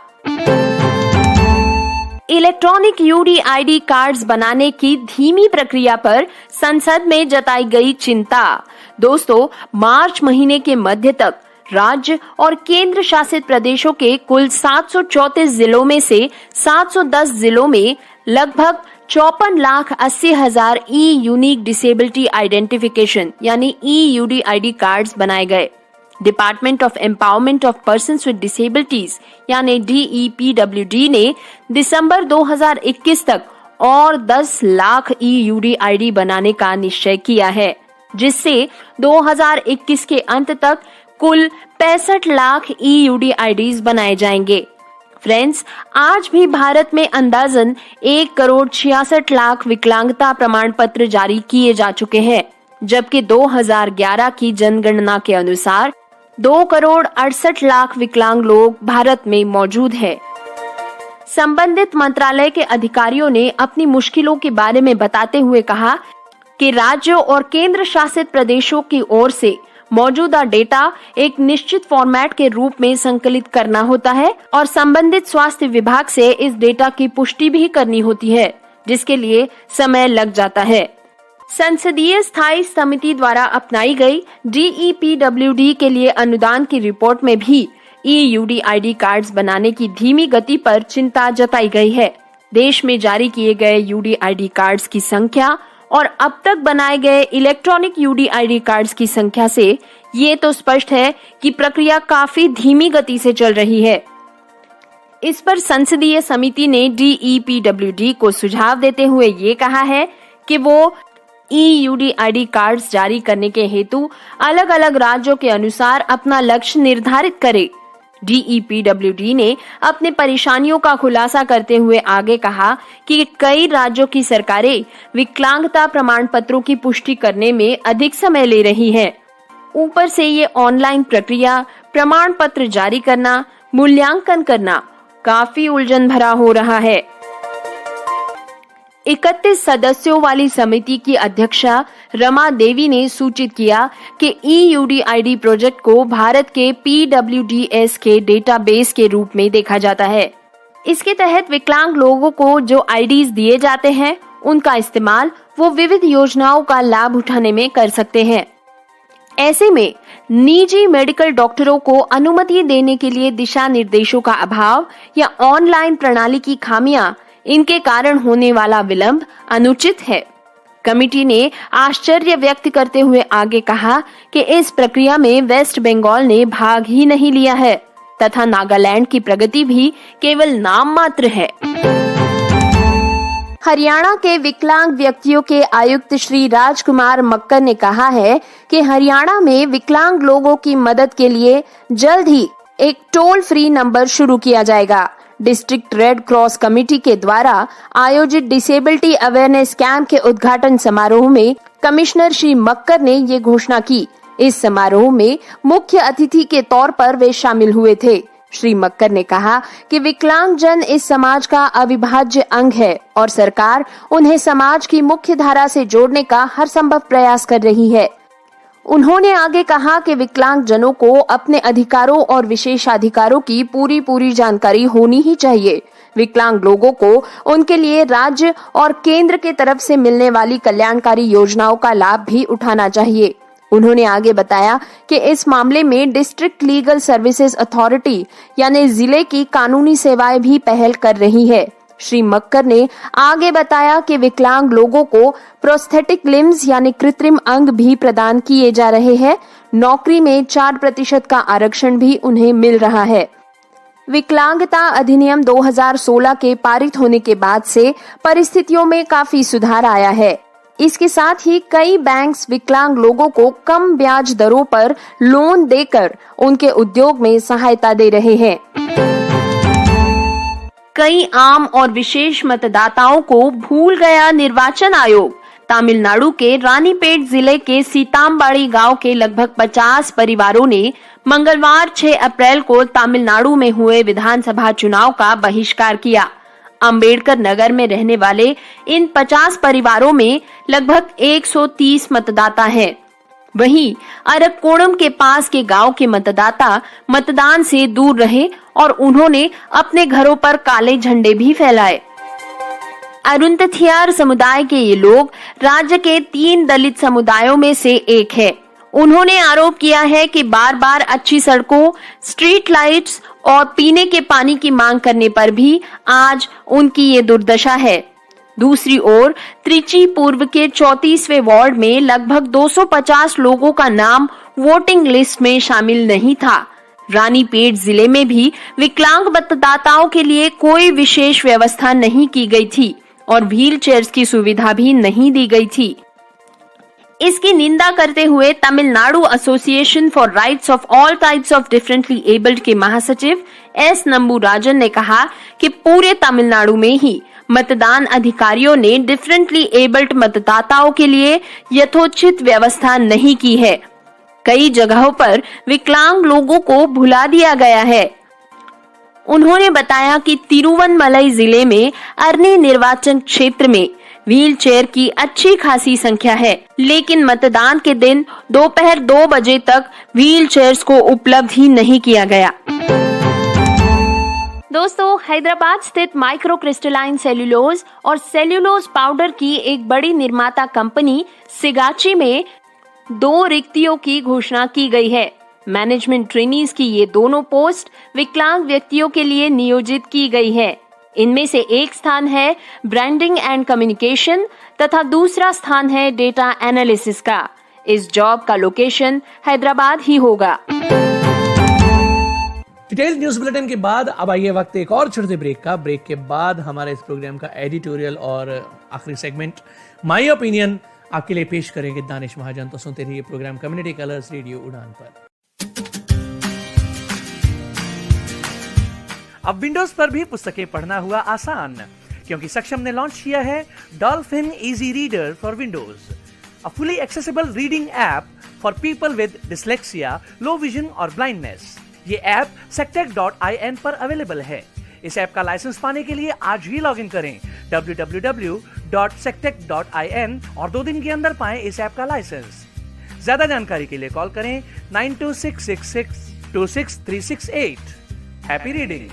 इलेक्ट्रॉनिक UDID कार्ड्स बनाने की धीमी प्रक्रिया पर संसद में जताई गई चिंता। दोस्तों, मार्च महीने के मध्य तक राज्य और केंद्र शासित प्रदेशों के कुल 734 जिलों में से 710 जिलों में लगभग 54,80,000 यूनिक डिसेबिलिटी आइडेंटिफिकेशन यानी EUDID कार्ड्स बनाए गए। Department of empowerment of persons with disabilities यानी DEPWD ने दिसंबर 2021 तक और 10 लाख EUDID बनाने का निश्चय किया है, जिससे 2021 के अंत तक कुल 65 लाख EUDIDs बनाए जाएंगे। फ्रेंड्स, आज भी भारत में अंदाजन 1,66,00,000 विकलांगता प्रमाण पत्र जारी किए जा चुके हैं, जबकि 2011 की जनगणना के अनुसार 2,68,00,000 विकलांग लोग भारत में मौजूद हैं। संबंधित मंत्रालय के अधिकारियों ने अपनी मुश्किलों के बारे में बताते हुए कहा कि राज्यों और केंद्र शासित प्रदेशों की ओर से मौजूदा डेटा एक निश्चित फॉर्मेट के रूप में संकलित करना होता है और संबंधित स्वास्थ्य विभाग से इस डेटा की पुष्टि भी करनी होती है, जिसके लिए समय लग जाता है। संसदीय स्थायी समिति द्वारा अपनाई गई DEPWD के लिए अनुदान की रिपोर्ट में भी EUDID कार्ड्स बनाने की धीमी गति पर चिंता जताई गई है। देश में जारी किए गए UDID कार्ड्स की संख्या और अब तक बनाए गए इलेक्ट्रॉनिक UDID कार्ड्स की संख्या से ये तो स्पष्ट है कि प्रक्रिया काफी धीमी गति से चल रही है। इस पर संसदीय समिति ने DEPWD को सुझाव देते हुए ये कहा है कि वो EUDID कार्ड्स जारी करने के हेतु अलग अलग राज्यों के अनुसार अपना लक्ष्य निर्धारित करे। DEPWD ने अपने परेशानियों का खुलासा करते हुए आगे कहा कि कई राज्यों की सरकारें विकलांगता प्रमाण पत्रों की पुष्टि करने में अधिक समय ले रही हैं। ऊपर से ये ऑनलाइन प्रक्रिया, प्रमाण पत्र जारी करना, मूल्यांकन करना काफी उलझन भरा हो रहा है। 31 सदस्यों वाली समिति की अध्यक्षा रमा देवी ने सूचित किया कि EUDID प्रोजेक्ट को भारत के PWDS के डेटाबेस के रूप में देखा जाता है। इसके तहत विकलांग लोगों को जो IDs दिए जाते हैं, उनका इस्तेमाल वो विविध योजनाओं का लाभ उठाने में कर सकते हैं। ऐसे में निजी मेडिकल डॉक्टरों को अनुमति देने के लिए दिशा निर्देशों का अभाव या ऑनलाइन प्रणाली की खामियां, इनके कारण होने वाला विलंब अनुचित है। कमिटी ने आश्चर्य व्यक्त करते हुए आगे कहा कि इस प्रक्रिया में वेस्ट बंगाल ने भाग ही नहीं लिया है तथा नागालैंड की प्रगति भी केवल नाम मात्र है। हरियाणा के विकलांग व्यक्तियों के आयुक्त श्री राजकुमार मक्कर ने कहा है कि हरियाणा में विकलांग लोगों की मदद के लिए जल्द ही एक टोल फ्री नंबर शुरू किया जाएगा। डिस्ट्रिक्ट रेड क्रॉस कमेटी के द्वारा आयोजित डिसेबिलिटी अवेयरनेस कैंप के उद्घाटन समारोह में कमिश्नर श्री मक्कर ने ये घोषणा की। इस समारोह में मुख्य अतिथि के तौर पर वे शामिल हुए थे। श्री मक्कर ने कहा कि विकलांग जन इस समाज का अविभाज्य अंग है और सरकार उन्हें समाज की मुख्य धारा से जोड़ने का हर संभव प्रयास कर रही है। उन्होंने आगे कहा कि विकलांग जनों को अपने अधिकारों और विशेषाधिकारों की पूरी जानकारी होनी ही चाहिए। विकलांग लोगों को उनके लिए राज्य और केंद्र के तरफ से मिलने वाली कल्याणकारी योजनाओं का लाभ भी उठाना चाहिए। उन्होंने आगे बताया कि इस मामले में डिस्ट्रिक्ट लीगल सर्विसेज अथॉरिटी यानी जिले की कानूनी सेवाएं भी पहल कर रही है। श्री मक्कर ने आगे बताया कि विकलांग लोगों को प्रोस्थेटिक लिम्स यानी कृत्रिम अंग भी प्रदान किए जा रहे हैं। नौकरी में 4% का आरक्षण भी उन्हें मिल रहा है। विकलांगता अधिनियम 2016 के पारित होने के बाद से परिस्थितियों में काफी सुधार आया है। इसके साथ ही कई बैंक्स विकलांग लोगों को कम ब्याज दरों पर लोन देकर उनके उद्योग में सहायता दे रहे हैं। कई आम और विशेष मतदाताओं को भूल गया निर्वाचन आयोग। तमिलनाडु के रानीपेट जिले के सीतामबाड़ी गांव के लगभग 50 परिवारों ने मंगलवार 6 अप्रैल को तमिलनाडु में हुए विधानसभा चुनाव का बहिष्कार किया। अंबेडकर नगर में रहने वाले इन 50 परिवारों में लगभग 130 मतदाता हैं। वहीं अरक्कोणम के पास के गांव के मतदाता मतदान से दूर रहे और उन्होंने अपने घरों पर काले झंडे भी फैलाए। अरुंधतियार समुदाय के ये लोग राज्य के 3 दलित समुदायों में से एक है। उन्होंने आरोप किया है कि बार बार अच्छी सड़कों, स्ट्रीट लाइट्स और पीने के पानी की मांग करने पर भी आज उनकी ये दुर्दशा है। दूसरी ओर त्रिची पूर्व के 34वें वार्ड में लगभग 250 लोगों का नाम वोटिंग लिस्ट में शामिल नहीं था। रानीपेट जिले में भी विकलांग मतदाताओं के लिए कोई विशेष व्यवस्था नहीं की गई थी और व्हील चेयर्स की सुविधा भी नहीं दी गई थी। इसकी निंदा करते हुए Tamil Nadu association for rights of all types of differently abled के महासचिव एस नंबूराजन ने कहा कि पूरे तमिलनाडु में ही मतदान अधिकारियों ने डिफरेंटली एबल्ड मतदाताओं के लिए यथोचित व्यवस्था नहीं की है। कई जगहों पर विकलांग लोगों को भुला दिया गया है। उन्होंने बताया कि तिरुवनमलई जिले में अरनी निर्वाचन क्षेत्र में व्हील चेयर की अच्छी खासी संख्या है, लेकिन मतदान के दिन दोपहर 2 बजे तक व्हील चेयर्स को उपलब्ध ही नहीं किया गया। दोस्तों, हैदराबाद स्थित माइक्रो क्रिस्टलाइन सेल्यूलोज और सेल्यूलोज पाउडर की एक बड़ी निर्माता कंपनी सिगाची में 2 रिक्तियों की घोषणा की गई है। मैनेजमेंट ट्रेनीज की ये दोनों पोस्ट विकलांग व्यक्तियों के लिए नियोजित की गई है। इनमें से एक स्थान है ब्रांडिंग एंड कम्युनिकेशन तथा दूसरा स्थान है डेटा एनालिसिस का। इस जॉब का लोकेशन हैदराबाद ही होगा। डिटेल न्यूज बुलेटिन के बाद अब आइए वक्त एक और छोटे ब्रेक का। ब्रेक के बाद हमारे इस प्रोग्राम का एडिटोरियल और आखिरी सेगमेंट माय ओपिनियन आपके लिए पेश करेंगे दानिश महाजन। तो सुनते रहिए प्रोग्राम कम्युनिटी कलर्स रेडियो उड़ान पर। अब विंडोज पर भी पुस्तकें पढ़ना हुआ आसान, क्योंकि सक्षम ने लॉन्च किया है dolphin easy reader for Windows, a fully accessible reading app for people with dyslexia, low vision और ब्लाइंडनेस। ये ऐप sectec.in पर अवेलेबल है। इस ऐप का लाइसेंस पाने के लिए आज ही लॉगिन करें www.sectec.in और 2 दिन के अंदर पाएं इस ऐप का लाइसेंस। ज्यादा जानकारी के लिए कॉल करें 9266626368। Happy reading.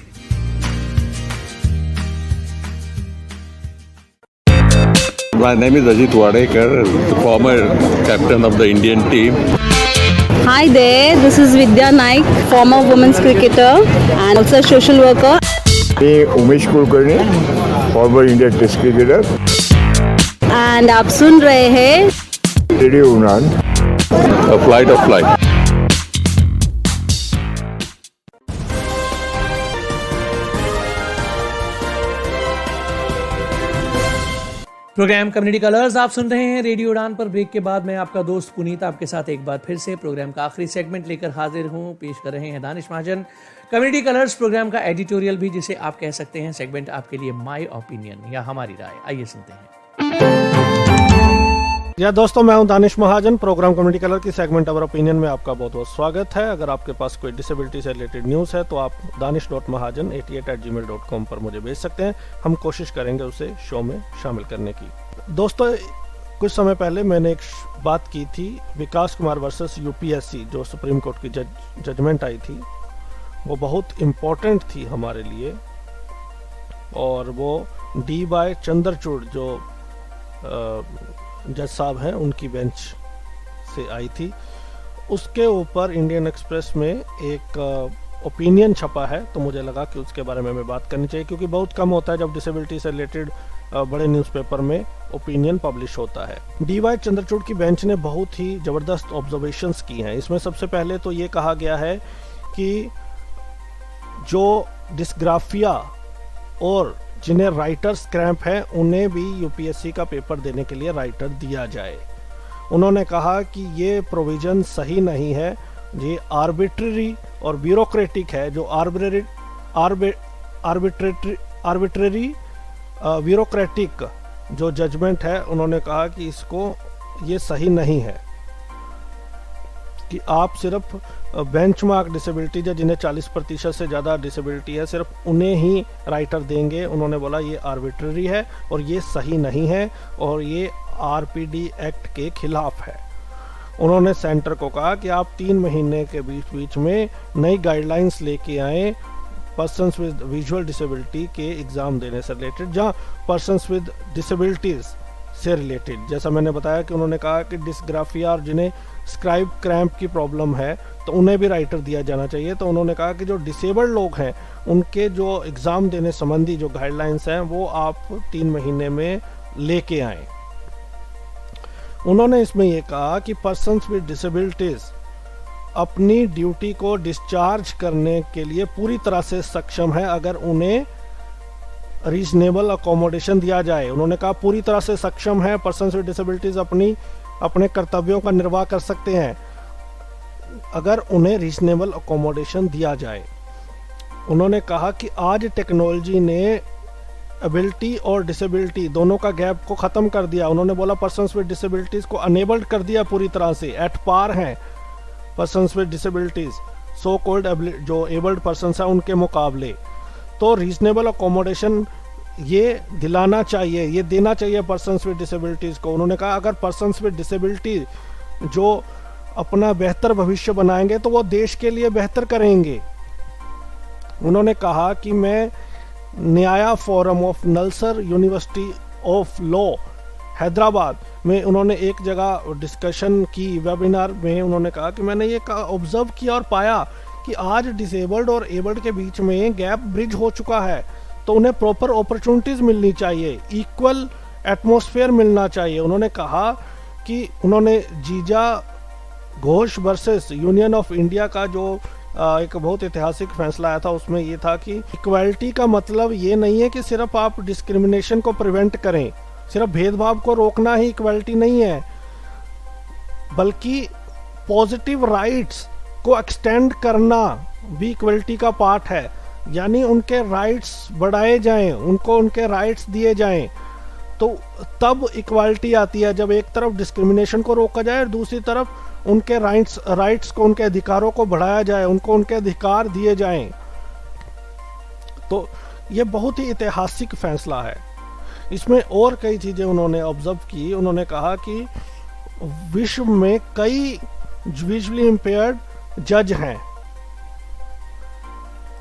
My name is Ajit Wadekar, the former captain of the Indian team. Hi there, this is Vidya Naik, former women's cricketer and also social worker. मैं Umesh Kulkarni, former Indian test cricketer. And आप सुन रहे हैं radio उड़ान, A flight of flight. Programme community colours आप सुन रहे हैं रेडियो उड़ान पर। ब्रेक के बाद मैं आपका दोस्त पुनीत आपके साथ एक बार फिर से प्रोग्राम का आखिरी सेगमेंट लेकर हाजिर हूं। पेश कर रहे हैं दानिश महाजन। कम्युनिटी कलर्स प्रोग्राम का एडिटोरियल भी जिसे आप कह सकते हैं सेगमेंट आपके लिए माय ओपिनियन या हमारी राय। आइए सुनते हैं। या दोस्तों, मैं हूं दानिश महाजन। प्रोग्राम कम्युनिटी कलर की सेगमेंट अवर ओपिनियन में आपका बहुत बहुत स्वागत है। अगर आपके पास कोई डिसेबिलिटी से रिलेटेड न्यूज़ है तो आप danish.mahajan88@gmail.com पर मुझे भेज सकते हैं। हम कोशिश करेंगे उसे शो में शामिल करने की। दोस्तों, कुछ समय पहले मैंने एक बात की थी विकास कुमार वर्सेस यूपीएससी, जो सुप्रीम कोर्ट की जजमेंट आई थी। वो बहुत इम्पोर्टेंट थी हमारे लिए और वो D.Y. चंद्रचूड़ जो जज साहब हैं उनकी बेंच से आई थी। उसके ऊपर इंडियन एक्सप्रेस में एक ओपिनियन छपा है, तो मुझे लगा कि उसके बारे में बात करनी चाहिए, क्योंकि बहुत कम होता है जब डिसेबिलिटी से रिलेटेड बड़े न्यूज़पेपर में ओपिनियन पब्लिश होता है। D.Y. चंद्रचूड़ की बेंच ने बहुत ही ज़बरदस्त ऑब्जर्वेशंस की हैं। इसमें सबसे पहले तो ये कहा गया है कि जो डिस्ग्राफिया और जिन्हें राइटर्स क्रैम्प है उन्हें भी यूपीएससी का पेपर देने के लिए राइटर दिया जाए। उन्होंने कहा कि ये प्रोविज़न सही नहीं है, ये आर्बिट्ररी और ब्यूरोक्रेटिक है। जो आर्बिट्ररी ब्यूरोक्रेटिक जो जजमेंट है, उन्होंने कहा कि इसको ये सही नहीं है कि आप सिर्फ बेंचमार्क डिसेबिलिटी जिन्हें 40% से ज़्यादा डिसेबिलिटी है सिर्फ उन्हें ही राइटर देंगे। उन्होंने बोला ये आर्बिट्ररी है और ये सही नहीं है और ये आरपीडी एक्ट के खिलाफ है। उन्होंने सेंटर को कहा कि आप 3 महीने के बीच में नई गाइडलाइंस लेके आएँ पर्सन्स विद विजुअल डिसेबिलिटी के एग्ज़ाम देने से रिलेटेड, जहाँ पर्सन्स विद डिसेबिलिटीज़ से रिलेटेड, जैसा मैंने बताया कि उन्होंने कहा कि डिस्ग्राफिया और जिन्हें स्क्राइब क्रैम्प की प्रॉब्लम है तो उन्हें भी राइटर दिया जाना चाहिए। तो उन्होंने कहा कि जो डिसेबल्ड लोग हैं उनके जो एग्ज़ाम देने संबंधी जो गाइडलाइंस हैं वो आप 3 महीने में लेके आएँ। उन्होंने इसमें ये कहा कि पर्सन्स विद डिसेबिलिटीज़ अपनी ड्यूटी को डिस्चार्ज करने के लिए पूरी तरह से सक्षम है अगर उन्हें रीजनेबल अकोमोडेशन दिया जाए। उन्होंने कहा पूरी तरह से सक्षम है, पर्सन्स विद डिसेबिलिटीज अपने कर्तव्यों का निर्वाह कर सकते हैं अगर उन्हें रीजनेबल अकोमोडेशन दिया जाए। उन्होंने कहा कि आज टेक्नोलॉजी ने एबिलिटी और डिसेबिलिटी दोनों का गैप को ख़त्म कर दिया। उन्होंने बोला पर्सन्स विद डिसेबिलिटीज़ को अनेबल्ड कर दिया पूरी तरह से, एट पार हैं persons with disabilities so called जो एबल्ड पर्सन्स हैं उनके मुकाबले। तो रीजनेबल अकोमोडेशन ये दिलाना चाहिए, ये देना चाहिए पर्सन्स विद डिसेबिलिटीज़ को। उन्होंने कहा अगर पर्सन्स विद डिसेबिलिटी जो अपना बेहतर भविष्य बनाएंगे तो वो देश के लिए बेहतर करेंगे। उन्होंने कहा कि मैं Nyaya forum of NALSAR university of law Hyderabad में उन्होंने एक जगह डिस्कशन की वेबिनार में, उन्होंने कहा कि मैंने ये ऑब्जर्व किया और पाया कि आज डिसेबल्ड और एबल्ड के बीच में गैप ब्रिज हो चुका है, तो उन्हें प्रॉपर अपॉर्चुनिटीज़ मिलनी चाहिए, इक्वल एटमॉस्फेयर मिलना चाहिए। उन्होंने कहा कि उन्होंने जीजा Ghosh versus union of India का जो एक बहुत ऐतिहासिक फैसला आया था, उसमें ये था कि इक्वालिटी का मतलब ये नहीं है कि सिर्फ आप डिस्क्रिमिनेशन को प्रिवेंट करें, सिर्फ भेदभाव को रोकना ही इक्वालिटी नहीं है, बल्कि पॉजिटिव राइट्स को एक्सटेंड करना भी इक्वालिटी का पार्ट है। यानी उनके राइट्स बढ़ाए जाएं, उनको उनके राइट्स दिए जाएं, तो तब इक्वालिटी आती है। जब एक तरफ डिस्क्रिमिनेशन को रोका जाए और दूसरी तरफ उनके राइट्स को, उनके अधिकारों को बढ़ाया जाए, उनको उनके अधिकार दिए जाएं। तो ये बहुत ही ऐतिहासिक फैसला है। इसमें और कई चीज़ें उन्होंने ऑब्जर्व की। उन्होंने कहा कि विश्व में कई विजुअली इम्पेयर्ड जज हैं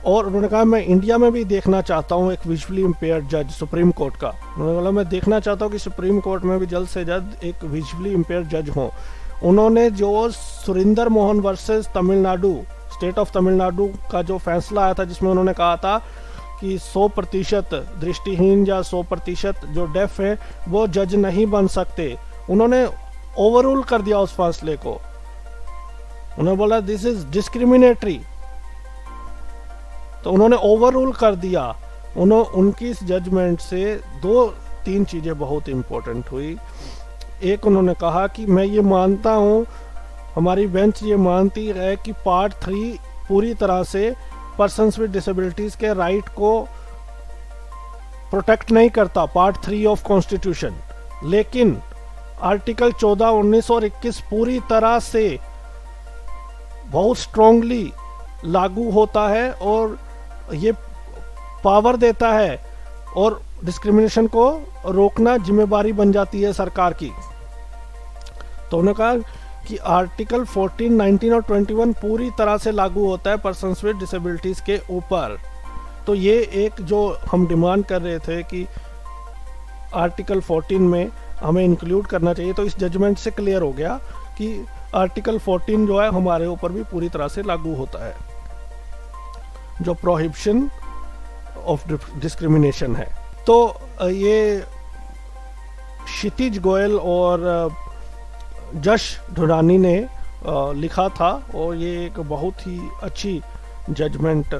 और उन्होंने कहा मैं इंडिया में भी देखना चाहता हूँ एक विजुअली इम्पेयर्ड जज सुप्रीम कोर्ट का। उन्होंने बोला मैं देखना चाहता हूँ कि सुप्रीम कोर्ट में भी जल्द से जल्द एक विजुअली इम्पेयर्ड जज हो। उन्होंने जो Surinder Mohan versus Tamil Nadu, state of Tamil Nadu का जो फैसला आया था, जिसमें उन्होंने कहा था कि 100% दृष्टिहीन या 100% जो डेफ है वो जज नहीं बन सकते, उन्होंने ओवररूल कर दिया उस फैसले को। उन्होंने बोला दिस इज डिस्क्रिमिनेटरी, तो उन्होंने ओवररूल कर दिया। उनकी इस जजमेंट से 2-3 चीज़ें बहुत इम्पोर्टेंट हुई। एक, उन्होंने कहा कि मैं ये मानता हूँ, हमारी बेंच ये मानती है कि पार्ट 3 पूरी तरह से पर्सन्स विद डिसेबिलिटीज़ के राइट को प्रोटेक्ट नहीं करता, पार्ट 3 ऑफ कॉन्स्टिट्यूशन, लेकिन आर्टिकल 14, 19 और 21 पूरी तरह से बहुत स्ट्रांगली लागू होता है और ये पावर देता है और डिस्क्रिमिनेशन को रोकना जिम्मेदारी बन जाती है सरकार की। तो उन्होंने कहा कि आर्टिकल 14, 19 और 21 पूरी तरह से लागू होता है पर्सन्स विद डिसेबिलिटीज़ के ऊपर। तो ये एक जो हम डिमांड कर रहे थे कि आर्टिकल 14 में हमें इंक्लूड करना चाहिए, तो इस जजमेंट से क्लियर हो गया कि आर्टिकल 14 जो है हमारे ऊपर भी पूरी तरह से लागू होता है, जो प्रोहिबिशन ऑफ डिस्क्रिमिनेशन है। तो ये क्षितिज गोयल और जश ढुरानी ने लिखा था और ये एक बहुत ही अच्छी जजमेंट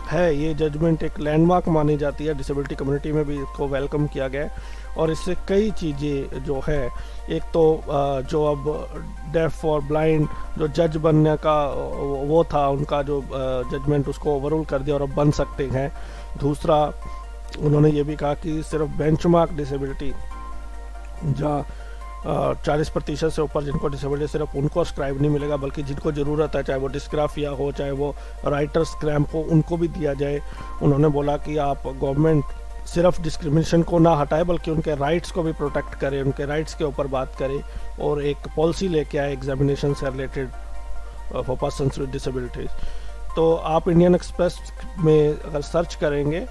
है। ये जजमेंट एक लैंडमार्क मानी जाती है, डिसेबिलिटी कम्युनिटी में भी इसको वेलकम किया गया और इससे कई चीज़ें जो है, एक तो जो अब डेफ और ब्लाइंड जो जज बनने का वो था, उनका जो जजमेंट उसको ओवररूल कर दिया और अब बन सकते हैं। दूसरा, उन्होंने ये भी कहा कि सिर्फ बेंचमार्क डिसेबिलिटी जहाँ 40% से ऊपर जिनको डिसेबिलिटी, सिर्फ उनको स्क्राइब नहीं मिलेगा, बल्कि जिनको ज़रूरत है, चाहे वो डिस्ग्राफिया हो, चाहे वो राइटर्स क्रैम्प हो, उनको भी दिया जाए। उन्होंने बोला कि आप गवर्नमेंट सिर्फ डिस्क्रिमिनेशन को ना हटाए बल्कि उनके राइट्स को भी प्रोटेक्ट करे, उनके राइट्स के ऊपर बात करे और एक पॉलिसी लेके आए एग्जामिनेशन से related for persons with disabilities. तो आप इंडियन एक्सप्रेस में अगर सर्च करेंगे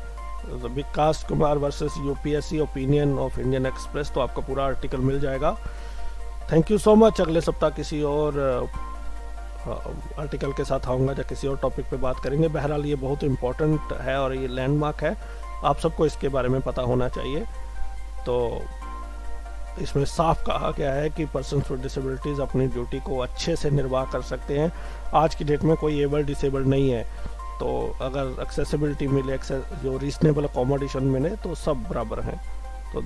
Vikas Kumar versus UPSC opinion of Indian Express, तो आपको पूरा आर्टिकल मिल जाएगा। Thank you so much. अगले सप्ताह किसी और आर्टिकल के साथ आऊँगा या किसी और टॉपिक पे बात करेंगे। बहरहाल ये बहुत इम्पोर्टेंट है और ये लैंडमार्क है, आप सबको इसके बारे में पता होना चाहिए। तो इसमें साफ कहा गया है कि पर्सन्स विद डिसेबिलिटीज़ अपनी ड्यूटी को अच्छे से निर्वाह कर सकते हैं। आज की डेट में कोई एबल डिसेबल नहीं है, तो अगर एक्सेसिबिलिटी मिले, जो रीजनेबल अकोमोडेशन मिले तो सब बराबर हैं। तो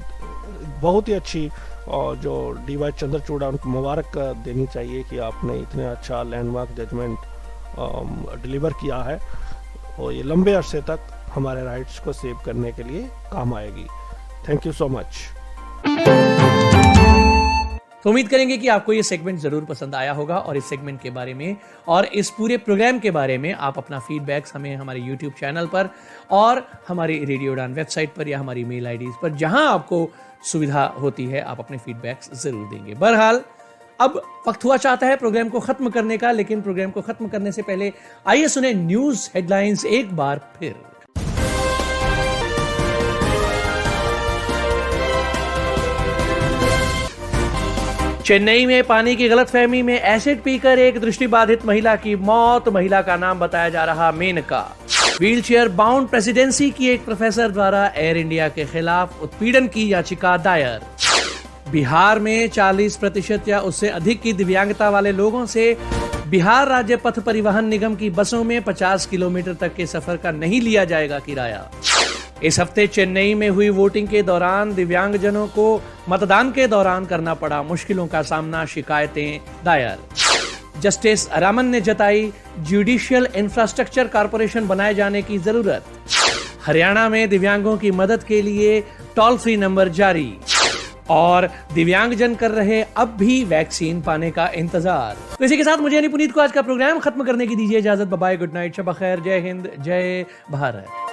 बहुत ही अच्छी, और जो DY चंद्रचूड़ उनको मुबारक देनी चाहिए कि आपने इतने अच्छा लैंडमार्क जजमेंट डिलीवर किया है, और ये लंबे अरसे तक हमारे राइट्स को सेव करने के लिए काम आएगी। Thank you so much. तो उम्मीद करेंगे कि आपको ये सेगमेंट जरूर पसंद आया होगा, और इस सेगमेंट के बारे में और इस पूरे प्रोग्राम के बारे में आप अपना फीडबैक्स हमें हमारे YouTube चैनल पर और हमारी रेडियो उड़ान वेबसाइट पर या हमारी मेल आईडीज पर, जहां आपको सुविधा होती है, आप अपने फीडबैक्स जरूर देंगे। बहरहाल अब वक्त हुआ चाहता है प्रोग्राम को खत्म करने का, लेकिन प्रोग्राम को खत्म करने से पहले आइए सुने न्यूज हेडलाइंस एक बार फिर। चेन्नई में पानी की गलतफहमी में एसिड पीकर एक दृष्टिबाधित महिला की मौत। महिला का नाम बताया जा रहा मेनका। व्हीलचेयर बाउंड प्रेसिडेंसी की एक प्रोफेसर द्वारा एयर इंडिया के खिलाफ उत्पीड़न की याचिका दायर। बिहार में 40% या उससे अधिक की दिव्यांगता वाले लोगों से बिहार राज्य पथ परिवहन निगम की बसों में 50 किलोमीटर तक के सफर का नहीं लिया जाएगा किराया। इस हफ्ते चेन्नई में हुई वोटिंग के दौरान दिव्यांगजनों को मतदान के दौरान करना पड़ा मुश्किलों का सामना, शिकायतें दायर। जस्टिस रामन ने जताई जुडिशियल इंफ्रास्ट्रक्चर कॉर्पोरेशन बनाए जाने की जरूरत। हरियाणा में दिव्यांगों की मदद के लिए टोल फ्री नंबर जारी, और दिव्यांगजन कर रहे अब भी वैक्सीन पाने का इंतजार। तो इसी के साथ मुझे यानी पुनीत को आज का प्रोग्राम खत्म करने की दीजिए इजाजत। बाय, गुड नाइट, शब खैर, जय हिंद, जय भारत।